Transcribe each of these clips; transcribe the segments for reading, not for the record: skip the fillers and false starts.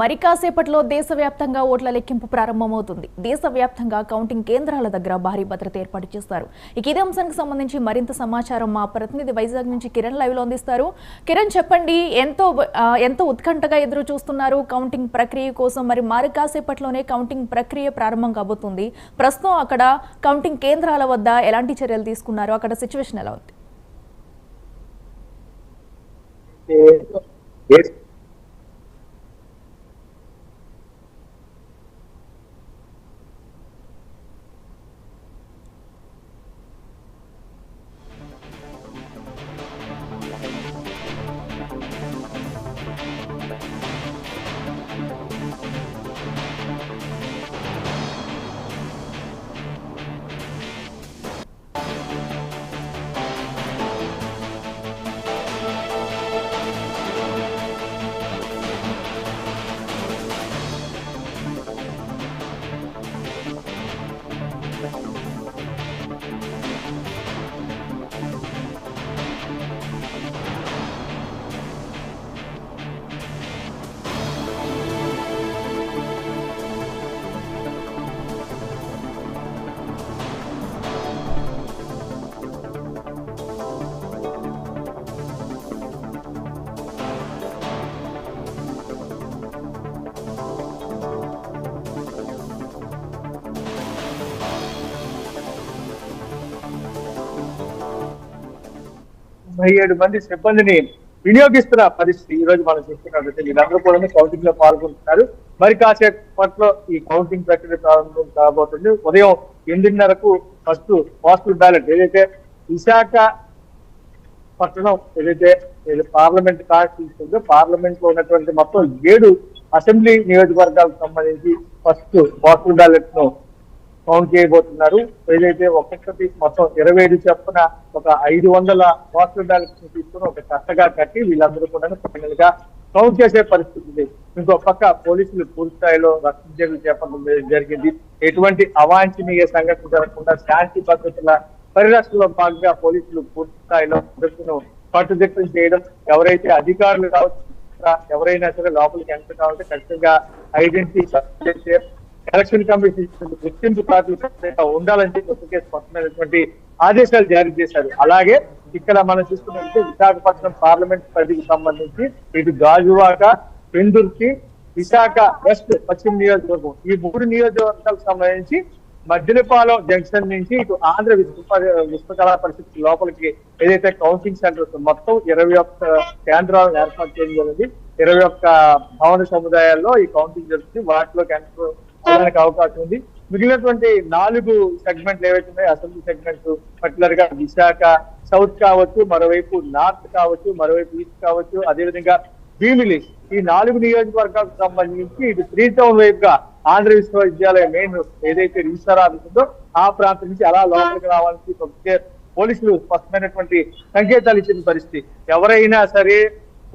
మరి కాసేపట్లో దేశవ్యాప్తంగా ఓట్ల లెక్కింపు ప్రారంభమవుతుంది. దేశవ్యాప్తంగా కౌంటింగ్ కేంద్రాల దగ్గర భారీ భద్రత ఏర్పాటు చేస్తారు. ఇదే అంశానికి సంబంధించి మరింత సమాచారం మా ప్రతినిధి వైజాగ్ నుంచి కిరణ్ లైవ్ లో అందిస్తారు. కిరణ్, చెప్పండి, ఎంతో ఉత్కంఠగా ఎదురు చూస్తున్నారు కౌంటింగ్ ప్రక్రియ కోసం. మరి కాసేపట్లోనే కౌంటింగ్ ప్రక్రియ ప్రారంభం కాబోతుంది. ప్రస్తుతం అక్కడ కౌంటింగ్ కేంద్రాల వద్ద ఎలాంటి చర్యలు తీసుకున్నారు? అక్కడ సిచ్యువేషన్ ఎలా ఉంది? మంది సిబ్బందిని వినియోగిస్తున్న పరిస్థితి ఈ రోజు మనం చూస్తున్నట్లయితే వీళ్ళందరూ కూడా కౌంటింగ్ లో పాల్గొంటున్నారు. మరి కాసేపట్లో ఈ కౌంటింగ్ ప్రక్రియ ప్రారంభం కాబోతుంది. ఉదయం 8:30కు ఫస్ట్ పోస్టల్ బ్యాలెట్ ఏదైతే విశాఖ పట్టణం ఏదైతే పార్లమెంట్ కాన్స్టిట్యూన్సీ పార్లమెంట్ లో ఉన్నటువంటి మొత్తం 7 అసెంబ్లీ నియోజకవర్గాలకు సంబంధించి ఫస్ట్ పోస్టల్ బ్యాలెట్ ను కౌంట్ చేయబోతున్నారు. ఏదైతే ఒక్కొక్కటి మొత్తం 25 చొప్పున ఒక 500 పోస్టల్ బ్యాలెట్స్ తీసుకుని ఒక కట్టగా కట్టి వీళ్ళందరూ కూడా ఫైనల్ గా కౌంట్ చేసే పరిస్థితి. ఇంకో పక్క పోలీసులు పూర్తి స్థాయిలో రక్షణ చర్యలు చేపట్టడం జరిగింది. ఎటువంటి అవాంఛనీయ సంఘటన జరగకుండా శాంతి భద్రతల పరిరక్షణలో భాగంగా పోలీసులు పూర్తి స్థాయిలో కట్టుదిట్టం చేయడం, ఎవరైతే అధికారులు కావచ్చు ఎవరైనా సరే లోపలికి ఎంటర్ కావాలంటే ఖచ్చితంగా ఐడెంటిటీ చేసే ఎలక్షన్ కమిషన్ గుర్తింపు కార్డులు ఉండాలని చెప్పి స్పష్టమైనటువంటి ఆదేశాలు జారీ చేశారు. అలాగే ఇక్కడ మనం చూసుకున్నట్లయితే విశాఖపట్నం పార్లమెంట్ పరిధికి సంబంధించి ఇటు గాజువాక, పెందుర్తి, విశాఖ వెస్ట్ పశ్చిమ నియోజకవర్గం ఈ 3 నియోజకవర్గాలకు సంబంధించి మద్దిలపాలెం జంక్షన్ నుంచి ఇటు ఆంధ్ర విశ్వకళా పరిషత్ లోపలికి ఏదైతే కౌంటింగ్ సెంటర్స్ మొత్తం 21 కేంద్రాలను ఏర్పాటు చేయడం జరిగింది. 21 భవన సముదాయాల్లో ఈ కౌంటింగ్ జరుగుతుంది. వాటిలోకి ఎంటర్ అవడానికి అవకాశం ఉంది. మిగిలినటువంటి 4 సెగ్మెంట్లు ఏవైతే ఉన్నాయో అసెంబ్లీ సెగ్మెంట్స్ పర్టికులర్ గా విశాఖ సౌత్ కావచ్చు, మరోవైపు నార్త్ కావచ్చు, మరోవైపు ఈస్ట్ కావచ్చు, అదేవిధంగా భీమిలి ఈ 4 నియోజకవర్గాలకు సంబంధించి ఇటు 3 టౌన్ వైపుగా ఆంధ్ర విశ్వవిద్యాలయం మెయిన్ ఏదైతే రిజిస్టర్ ఆఫీస్ ఉందో ఆ ప్రాంతం నుంచి అలా లోపలికి రావాలని పోలీసులు స్పష్టమైనటువంటి సంకేతాలు ఇచ్చిన పరిస్థితి. ఎవరైనా సరే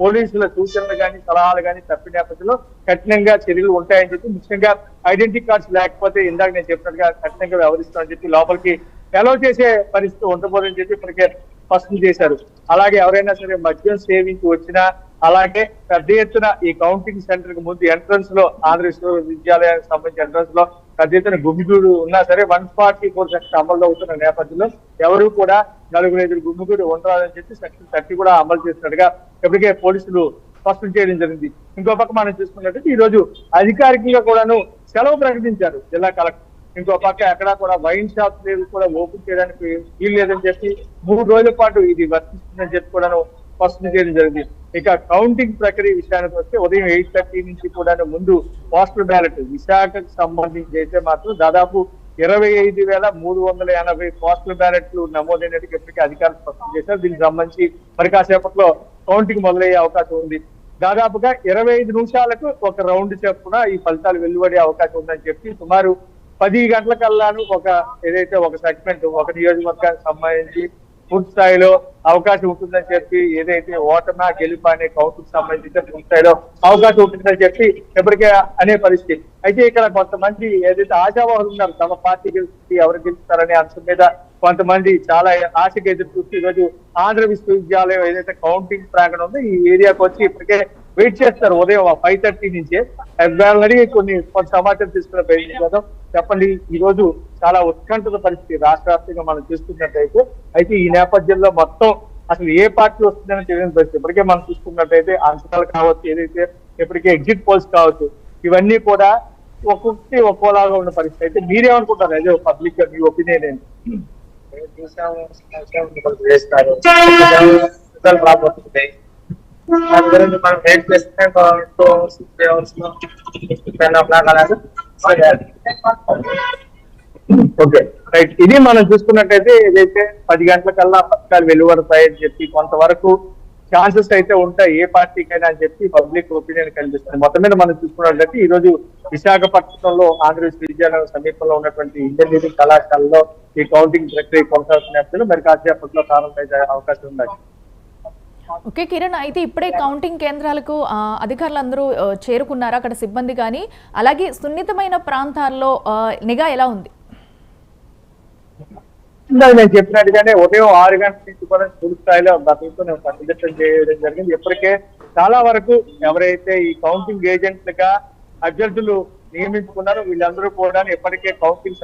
పోలీసుల సూచనలు కానీ సలహాలు కానీ తప్పిన నేపథ్యంలో కఠినంగా చర్యలు ఉంటాయని చెప్పి, ముఖ్యంగా ఐడెంటిటీ కార్డ్స్ లేకపోతే ఇందాక నేను చెప్పినట్టుగా కఠినంగా వ్యవహరిస్తామని చెప్పి లోపలికి అలౌ చేసే పరిస్థితి ఉండబోదని చెప్పి ఇప్పటికే స్పష్టం చేశారు. అలాగే ఎవరైనా సరే మద్యం సేవించి వచ్చినా, అలాగే పెద్ద ఎత్తున ఈ కౌంటింగ్ సెంటర్ కి ముందు ఎంట్రన్స్ లో ఆంధ్ర విశ్వవిద్యాలయానికి సంబంధించిన ఎంట్రన్స్ లో పెద్ద ఎత్తున గుమిగూడు ఉన్నా సరే 144 సెక్షన్ అమలు అవుతున్న నేపథ్యంలో ఎవరు కూడా 4-5 గుమిగూడు ఉండరాదని చెప్పి సెక్షన్ 30 కూడా అమలు చేసినట్టుగా ఇప్పటికే పోలీసులు స్పష్టం చేయడం జరిగింది. ఇంకో పక్క మనం చూసుకున్నట్లయితే ఈ రోజు అధికారికంగా కూడాను సెలవు ప్రకటించారు జిల్లా కలెక్టర్. ఇంకో పక్క ఎక్కడా కూడా వైన్ షాప్స్ లేవు కూడా ఓపెన్ చేయడానికి వీలు లేదని చెప్పి 3 రోజుల పాటు ఇది వర్తిస్తుందని చెప్పి కూడాను స్పష్టం చేయడం జరిగింది. ఇక కౌంటింగ్ ప్రక్రియ విషయానికి వస్తే ఉదయం 8:30 నుంచి కూడా ముందు పోస్టల్ బ్యాలెట్ విశాఖకు సంబంధించి అయితే మాత్రం దాదాపు 25,380 పోస్టల్ బ్యాలెట్లు నమోదైనట్టుగా ఇప్పటికీ అధికారులు స్పష్టం చేశారు. దీనికి సంబంధించి మరి కాసేపట్లో కౌంటింగ్ మొదలయ్యే అవకాశం ఉంది. దాదాపుగా 25 నిమిషాలకు ఒక రౌండ్ చెప్పున ఈ ఫలితాలు వెలువడే అవకాశం ఉందని చెప్పి సుమారు 10 గంటలకల్లాను ఏదైతే ఒక సెగ్మెంట్ ఒక నియోజకవర్గానికి సంబంధించి పూర్తి స్థాయిలో అవకాశం ఉంటుందని చెప్పి ఏదైతే ఓటమా గెలుపు అనే కౌంట్కి సంబంధించి పూర్తి స్థాయిలో అవకాశం ఉంటుందని చెప్పి ఎప్పటికే అనే పరిస్థితి. అయితే ఇక్కడ కొంతమంది ఏదైతే ఆశావాహులు ఉన్నారు తమ పార్టీ గెలిచి ఎవరు గెలుస్తారనే అంశం మీద కొంతమంది చాలా ఆశగా ఎదురు చూస్తూ ఈరోజు ఆంధ్ర విశ్వవిద్యాలయం ఏదైతే కౌంటింగ్ ప్రాంగణం ఉందో ఈ ఏరియాకి వచ్చి ఇప్పటికే వెయిట్ చేస్తారు ఉదయం 5:30 నుంచే. ఆల్రెడీ కొంత సమాచారం తీసుకున్న ప్రయత్నం చేద్దాం. చెప్పండి, ఈ రోజు చాలా ఉత్కంఠత పరిస్థితి రాష్ట్ర వ్యాప్తంగా మనం చూస్తున్నట్టయితే. అయితే ఈ నేపథ్యంలో మొత్తం అసలు ఏ పార్టీ వస్తుందని తెలియని పరిస్థితి. ఇప్పటికే మనం చూసుకున్నట్టయితే అంశాలు కావచ్చు, ఏదైతే ఇప్పటికే ఎగ్జిట్ పోల్స్ కావచ్చు, ఇవన్నీ కూడా ఒక్కొక్కటి ఒక్కోలాగా ఉన్న పరిస్థితి. అయితే మీరేమనుకుంటారు? అదే పబ్లిక్ గా మీ ఒపీనియన్ ఏంటి? రాబోతుంది దాని గురించి మనం వెయిట్ చేస్తే 2 hours 10 o'clock అలాగే. Okay, right. ఇది మనం చూసుకున్నట్టయితే ఏదైతే 10 గంటలకల్లా పథకాలు వెలువడతాయని చెప్పి కొంతవరకు ఛాన్సెస్ అయితే ఉంటాయి ఏ పార్టీకైనా అని చెప్పి పబ్లిక్ ఒపీనియన్ కనిపిస్తుంది. మొత్తం మీద మనం చూసుకున్నట్లయితే ఈ రోజు విశాఖపట్నంలో ఆంధ్ర విశ్వవిద్యాలయం సమీపంలో ఉన్నటువంటి ఇంజనీరింగ్ కళాశాలలో ఈ కౌంటింగ్ ప్రక్రియ కొనసాగుతున్న నేపథ్యంలో మరి కాసేపట్లో ప్రారంభమయ్యే అవకాశం ఉన్నాయి. ఓకే కిరణ్, అయితే ఇప్పుడే కౌంటింగ్ కేంద్రాలకు అధికారులందరూ చేరుకున్నారు, అక్కడ సిబ్బంది కానీ, అలాగే సున్నితమైన ప్రాంతాల్లో నిఘా ఎలా ఉంది? నేను చెప్పినట్టుగానే ఉదయం 6 గంటల నుంచి కూడా పూర్తి స్థాయిలో భద్రతతో నేను పరిశీలన చేయడం జరిగింది. ఇప్పటికే చాలా వరకు ఎవరైతే ఈ కౌంటింగ్ ఏజెంట్లుగా అభ్యర్థులు నియమించుకున్నారో వీళ్ళందరూ కూడా ఇప్పటికే కౌంటింగ్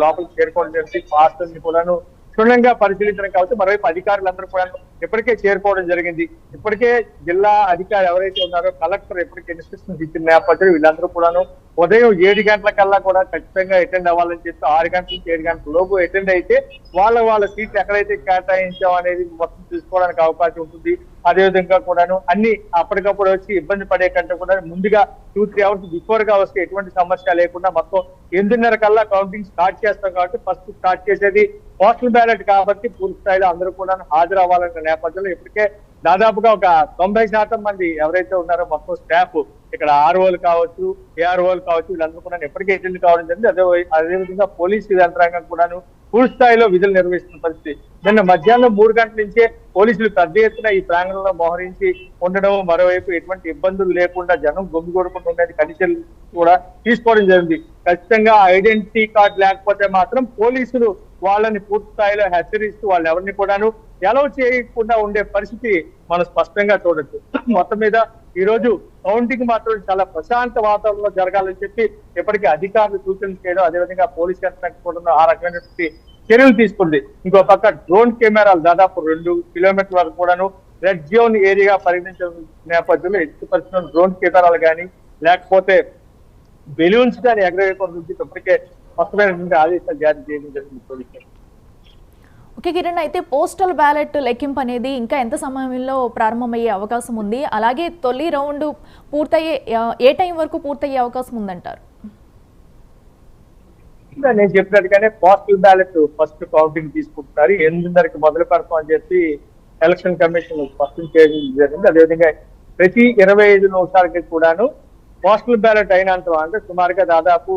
లోపలికి చేరుకోవడం జరిగింది. పాస్టర్ని కూడాను క్షుణ్ణంగా పరిశీలించడం కావచ్చు. మరోవైపు అధికారులందరూ కూడా ఇప్పటికే చేరుకోవడం జరిగింది. ఇప్పటికే జిల్లా అధికారి ఎవరైతే ఉన్నారో కలెక్టర్ ఇప్పటికే ఇన్స్ట్రక్షన్స్ ఇచ్చిన నేపథ్యంలో వీళ్ళందరూ కూడాను ఉదయం 7 గంటలకల్లా కూడా ఖచ్చితంగా అటెండ్ అవ్వాలని చెప్పి 6 గంటల నుంచి 7 గంటల లోపు అటెండ్ అయితే వాళ్ళ సీట్లు ఎక్కడైతే కేటాయించాం అనేది మొత్తం చూసుకోవడానికి అవకాశం ఉంటుంది. అదేవిధంగా కూడాను అన్ని అప్పటికప్పుడు వచ్చి ఇబ్బంది పడే కంటే కూడా ముందుగా 2-3 hours బిఫోర్ గా వస్తే ఎటువంటి సమస్య లేకుండా మొత్తం 8:30 కల్లా కౌంటింగ్ స్టార్ట్ చేస్తాం కాబట్టి ఫస్ట్ స్టార్ట్ చేసేది పోస్టల్ బ్యాలెట్ కాబట్టి పూర్తి స్థాయిలో అందరూ కూడా హాజరు అవ్వాలన్న నేపథ్యంలో ఇప్పటికే దాదాపుగా ఒక 90% మంది ఎవరైతే ఉన్నారో మొత్తం స్టాఫ్ ఇక్కడ ఆర్ఓలు కావచ్చు, ఏఆర్ఓలు కావచ్చు, వీళ్ళందరూ కూడా ఎప్పటికే అటెండ్ కావడం జరిగింది. అదేవిధంగా పోలీసు యంత్రాంగం కూడాను పూర్తి స్థాయిలో విధులు నిర్వహిస్తున్న పరిస్థితి. నిన్న మధ్యాహ్నం 3 గంటల నుంచే పోలీసులు పెద్ద ఎత్తున ఈ ప్రాంగణంలో మోహరించి ఉండడం, మరోవైపు ఎటువంటి ఇబ్బందులు లేకుండా జనం గుమిగూడకుండా ఉండేది కండిషన్లు కూడా తీసుకోవడం జరిగింది. ఖచ్చితంగా ఐడెంటిటీ కార్డు లేకపోతే మాత్రం పోలీసులు వాళ్ళని పూర్తి స్థాయిలో హెచ్చరిస్తూ వాళ్ళు ఎవరిని కూడాను ఎలవ్ చేయకుండా ఉండే పరిస్థితి మనం స్పష్టంగా చూడొచ్చు. మొత్తం మీద ఈ రోజు కౌంటింగ్ మాత్రం చాలా ప్రశాంత వాతావరణంలో జరగాలని చెప్పి ఇప్పటికీ అధికారులు సూచనలు చేయడం, అదేవిధంగా పోలీస్ యంత్రాంగం కూడా ఆ రకమైనటువంటి చర్యలు తీసుకుంది. ఇంకో పక్క డ్రోన్ కెమెరాలు దాదాపు 2 కిలోమీటర్ల వరకు కూడాను రెడ్ జోన్ ఏరియా పరిగణించిన నేపథ్యంలో ఎట్టి పరిస్థితుల్లో డ్రోన్ కెమెరాలు కానీ లేకపోతే బెలూన్స్ కానీ ఎగరవేయకుండా నుంచి ఇప్పటికే స్పష్టమైనటువంటి ఆదేశాలు జారీ చేయడం జరిగింది పోలీసులు. ఓకే కిరణ్, అయితే పోస్టల్ బ్యాలెట్ లెక్కింపు అనేది ఇంకా ఎంత సమయంలో ప్రారంభమయ్యే అవకాశం ఉంది? అలాగే తొలి రౌండ్ పూర్తయ్యే ఏ టైం వరకు పూర్తయ్యే అవకాశం ఉందంటారు? నేను చెప్పినట్టుగానే పోస్టల్ బ్యాలెట్ ఫస్ట్ కౌంటింగ్ తీసుకుంటున్నారు. 8:30కి మొదలు పెడతాం అని చెప్పి ఎలక్షన్ కమిషన్ స్పష్టం చేయడం జరిగింది. అదేవిధంగా ప్రతి 25 నిమిషాలకి కూడాను పోస్టల్ బ్యాలెట్ అయినంత అంటే సుమారుగా దాదాపు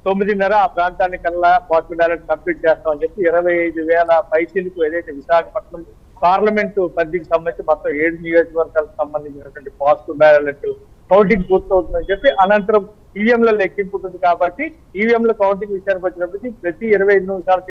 9:30 ఆ ప్రాంతాన్ని కల్లా పోస్టల్ బ్యాలెట్ కంప్లీట్ చేస్తామని చెప్పి 25,000 పైసలకు ఏదైతే విశాఖపట్నం పార్లమెంటు పరిధికి సంబంధించి మొత్తం 7 నియోజకవర్గాలకు సంబంధించినటువంటి పోస్టల్ బ్యాలెట్ కౌంటింగ్ పూర్తవుతుందని చెప్పి అనంతరం ఈవీఎంల లెక్కింపు ఉంటుంది కాబట్టి ఈవీఎంల కౌంటింగ్ విషయానికి వచ్చినప్పటికీ ప్రతి 25 నిమిషాలకి